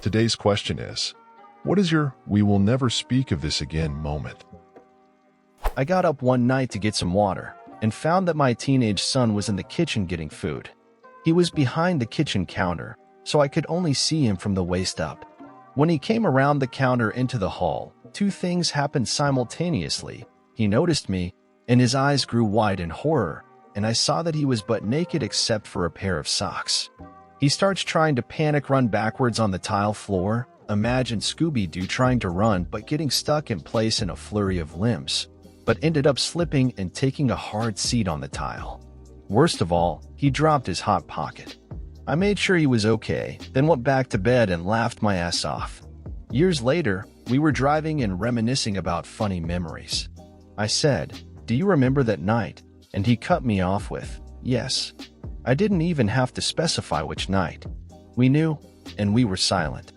Today's question is, what is your "we will never speak of this again" moment? I got up one night to get some water and found that my teenage son was in the kitchen getting food. He was behind the kitchen counter, so I could only see him from the waist up. When he came around the counter into the hall, two things happened simultaneously. He noticed me, and his eyes grew wide in horror, and I saw that he was butt naked except for a pair of socks. He starts trying to panic run backwards on the tile floor. Imagine Scooby-Doo trying to run but getting stuck in place in a flurry of limbs, but ended up slipping and taking a hard seat on the tile. Worst of all, he dropped his hot pocket. I made sure he was okay, then went back to bed and laughed my ass off. Years later, we were driving and reminiscing about funny memories. I said, "Do you remember that night?" And he cut me off with, "Yes." I didn't even have to specify which night. We knew, and we were silent.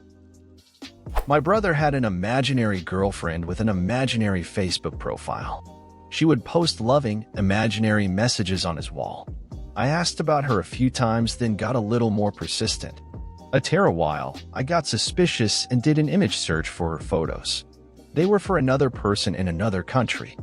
My brother had an imaginary girlfriend with an imaginary Facebook profile. She would post loving, imaginary messages on his wall. I asked about her a few times, then got a little more persistent. After a while, I got suspicious and did an image search for her photos. They were for another person in another country.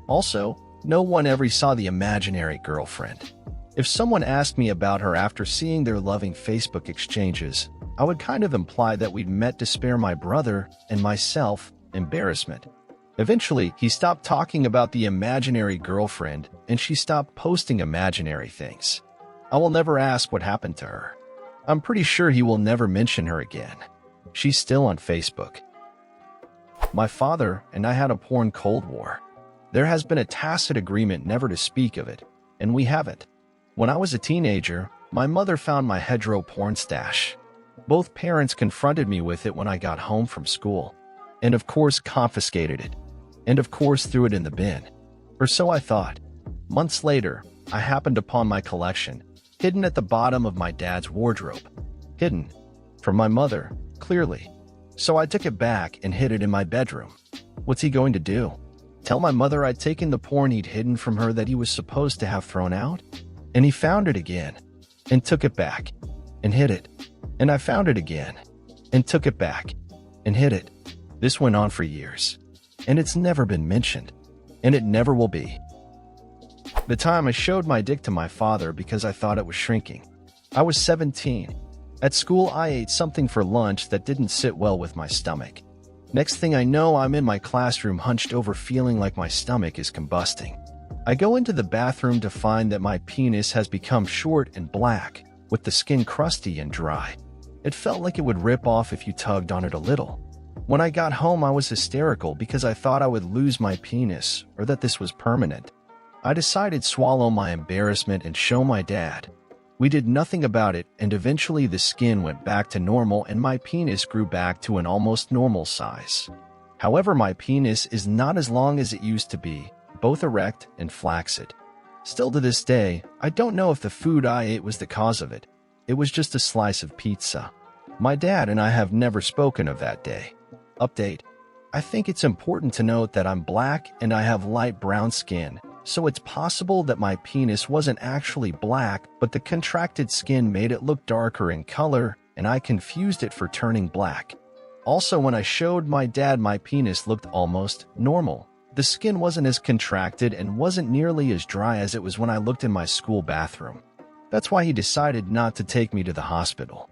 Also, no one ever saw the imaginary girlfriend. If someone asked me about her after seeing their loving Facebook exchanges, I would kind of imply that we'd met to spare my brother and myself embarrassment. Eventually, he stopped talking about the imaginary girlfriend, and she stopped posting imaginary things. I will never ask what happened to her. I'm pretty sure he will never mention her again. She's still on Facebook. My father and I had a porn Cold War. There has been a tacit agreement never to speak of it, and we haven't. When I was a teenager, my mother found my hetero porn stash. Both parents confronted me with it when I got home from school, and of course confiscated it, and of course threw it in the bin. Or so I thought. Months later, I happened upon my collection, hidden at the bottom of my dad's wardrobe. Hidden. From my mother, clearly. So I took it back and hid it in my bedroom. What's he going to do? Tell my mother I'd taken the porn he'd hidden from her that he was supposed to have thrown out? And he found it again, and took it back, and hid it. And I found it again, and took it back, and hid it. This went on for years, and it's never been mentioned, and it never will be. The time I showed my dick to my father because I thought it was shrinking. I was 17. At school, I ate something for lunch that didn't sit well with my stomach. Next thing I know, I'm in my classroom hunched over feeling like my stomach is combusting. I go into the bathroom to find that my penis has become short and black, with the skin crusty and dry. It felt like it would rip off if you tugged on it a little. When I got home, I was hysterical because I thought I would lose my penis or that this was permanent. I decided to swallow my embarrassment and show my dad. We did nothing about it, and eventually the skin went back to normal and my penis grew back to an almost normal size. However, my penis is not as long as it used to be, both erect and flaccid. Still to this day, I don't know if the food I ate was the cause of it. It was just a slice of pizza. My dad and I have never spoken of that day. Update. I think it's important to note that I'm black and I have light brown skin, so it's possible that my penis wasn't actually black, but the contracted skin made it look darker in color, and I confused it for turning black. Also, when I showed my dad my penis looked almost normal. The skin wasn't as contracted and wasn't nearly as dry as it was when I looked in my school bathroom. That's why he decided not to take me to the hospital.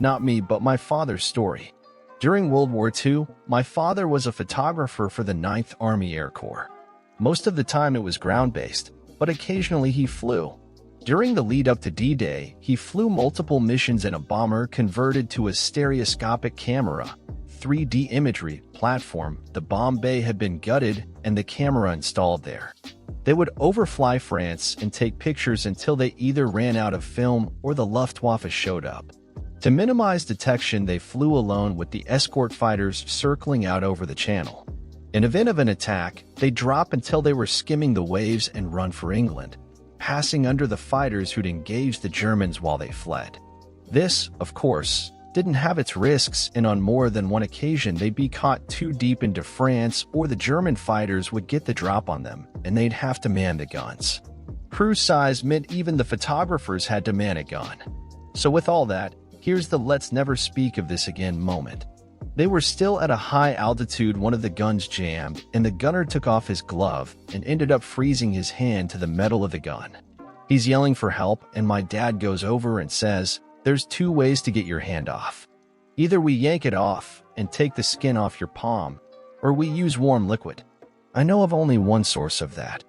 Not me, but my father's story. During World War II, my father was a photographer for the 9th Army Air Corps. Most of the time it was ground-based, but occasionally he flew. During the lead-up to D-Day, he flew multiple missions in a bomber converted to a stereoscopic camera, 3D imagery platform. The bomb bay had been gutted and the camera installed there. They would overfly France and take pictures until they either ran out of film or the Luftwaffe showed up. To minimize detection, they flew alone with the escort fighters circling out over the channel. In event of an attack, they'd drop until they were skimming the waves and run for England, passing under the fighters who'd engaged the Germans while they fled. This, of course, didn't have its risks, and on more than one occasion they'd be caught too deep into France or the German fighters would get the drop on them, and they'd have to man the guns. Crew size meant even the photographers had to man a gun. So with all that, Here's the let's never speak of this again moment. They were still at a high altitude. One of the guns jammed, and the gunner took off his glove and ended up freezing his hand to the metal of the gun. He's yelling for help, and my dad goes over and says, "There's two ways to get your hand off. Either we yank it off and take the skin off your palm, or we use warm liquid." I know of only one source of that.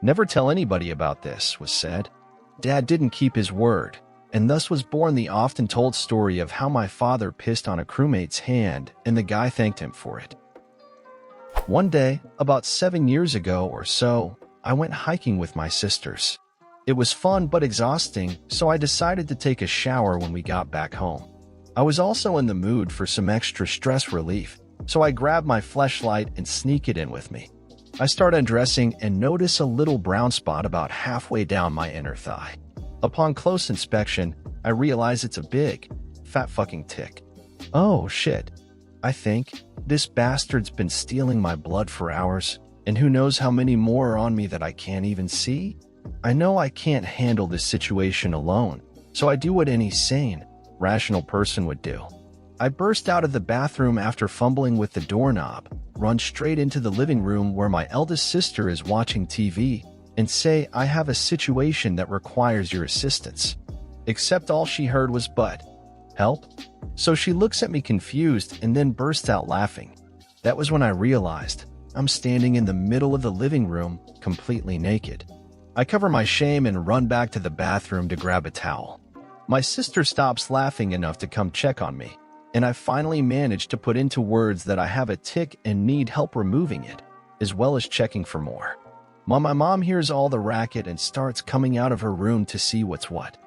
Never tell anybody about this, was said. Dad didn't keep his word, and thus was born the often told story of how my father pissed on a crewmate's hand and the guy thanked him for it. One day, about 7 years ago or so, I went hiking with my sisters. It was fun but exhausting, so I decided to take a shower when we got back home. I was also in the mood for some extra stress relief, so I grabbed my fleshlight and sneak it in with me. I start undressing and notice a little brown spot about halfway down my inner thigh. Upon close inspection, I realize it's a big, fat fucking tick. Oh shit. I think this bastard's been stealing my blood for hours, and who knows how many more are on me that I can't even see? I know I can't handle this situation alone, so I do what any sane, rational person would do. I burst out of the bathroom after fumbling with the doorknob, run straight into the living room where my eldest sister is watching TV, and say I have a situation that requires your assistance. Except all she heard was "but." Help? So she looks at me confused and then bursts out laughing. That was when I realized I'm standing in the middle of the living room, completely naked. I cover my shame and run back to the bathroom to grab a towel. My sister stops laughing enough to come check on me, and I finally managed to put into words that I have a tick and need help removing it, as well as checking for more. My mom hears all the racket and starts coming out of her room to see what's what.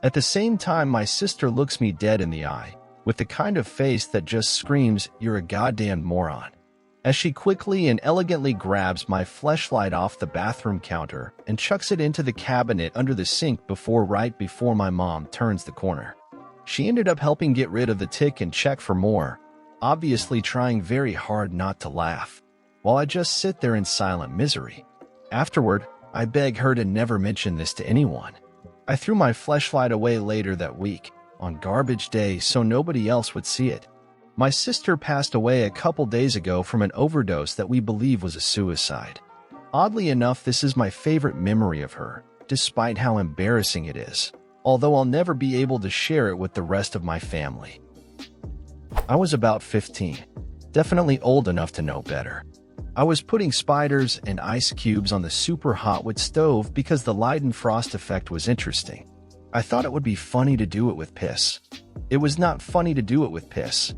At the same time, my sister looks me dead in the eye, with the kind of face that just screams, "You're a goddamn moron," as she quickly and elegantly grabs my fleshlight off the bathroom counter and chucks it into the cabinet under the sink right before my mom turns the corner. She ended up helping get rid of the tick and check for more, obviously trying very hard not to laugh, while I just sit there in silent misery. Afterward, I beg her to never mention this to anyone. I threw my fleshlight away later that week, on garbage day, so nobody else would see it. My sister passed away a couple days ago from an overdose that we believe was a suicide. Oddly enough, this is my favorite memory of her, despite how embarrassing it is, although I'll never be able to share it with the rest of my family. I was about 15, definitely old enough to know better. I was putting spiders and ice cubes on the super hot wood stove because the Leidenfrost effect was interesting. I thought it would be funny to do it with piss. It was not funny to do it with piss.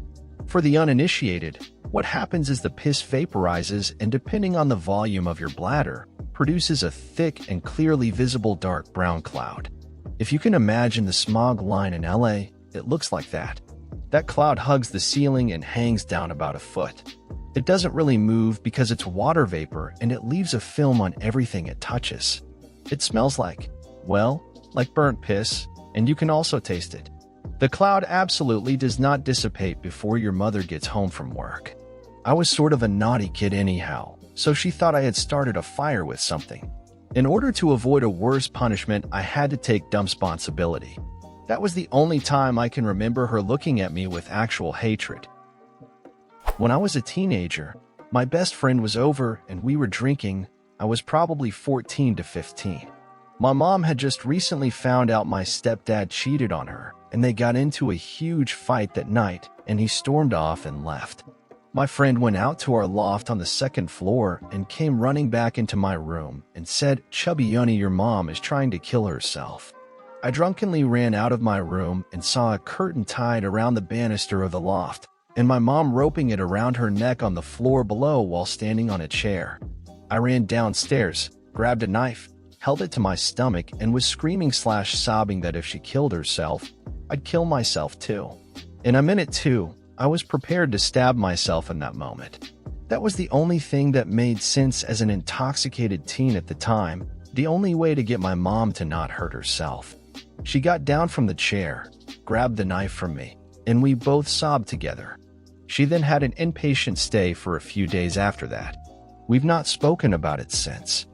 For the uninitiated, what happens is the piss vaporizes and, depending on the volume of your bladder, produces a thick and clearly visible dark brown cloud. If you can imagine the smog line in LA, it looks like that. That cloud hugs the ceiling and hangs down about a foot. It doesn't really move because it's water vapor, and it leaves a film on everything it touches. It smells like, well, like burnt piss, and you can also taste it. The cloud absolutely does not dissipate before your mother gets home from work. I was sort of a naughty kid anyhow, so she thought I had started a fire with something. In order to avoid a worse punishment, I had to take responsibility. That was the only time I can remember her looking at me with actual hatred. When I was a teenager, my best friend was over and we were drinking. I was probably 14 to 15. My mom had just recently found out my stepdad cheated on her, and they got into a huge fight that night, and he stormed off and left. My friend went out to our loft on the second floor and came running back into my room and said, "Chubby Yunny, your mom is trying to kill herself." I drunkenly ran out of my room and saw a curtain tied around the banister of the loft, and my mom roping it around her neck on the floor below while standing on a chair. I ran downstairs, grabbed a knife, held it to my stomach, and was screaming/sobbing that if she killed herself, I'd kill myself too. And I meant it too. I was prepared to stab myself in that moment. That was the only thing that made sense as an intoxicated teen at the time, the only way to get my mom to not hurt herself. She got down from the chair, grabbed the knife from me, and we both sobbed together. She then had an inpatient stay for a few days after that. We've not spoken about it since.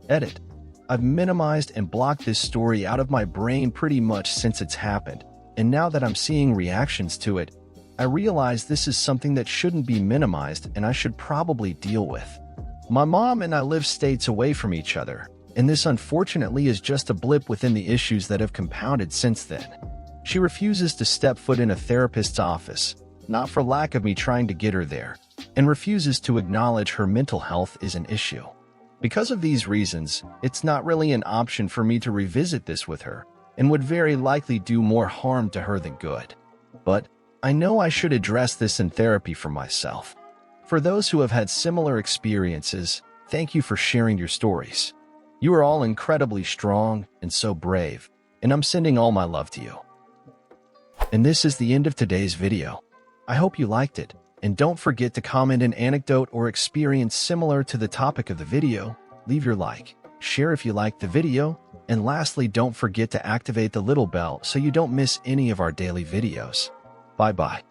Edit. I've minimized and blocked this story out of my brain pretty much since it's happened, and now that I'm seeing reactions to it, I realize this is something that shouldn't be minimized and I should probably deal with. My mom and I live states away from each other, and this unfortunately is just a blip within the issues that have compounded since then. She refuses to step foot in a therapist's office, not for lack of me trying to get her there, and refuses to acknowledge her mental health is an issue. Because of these reasons, it's not really an option for me to revisit this with her, and would very likely do more harm to her than good. But I know I should address this in therapy for myself. For those who have had similar experiences, thank you for sharing your stories. You are all incredibly strong and so brave, and I'm sending all my love to you. And this is the end of today's video. I hope you liked it, and don't forget to comment an anecdote or experience similar to the topic of the video, leave your like, share if you liked the video, and lastly, don't forget to activate the little bell so you don't miss any of our daily videos. Bye-bye.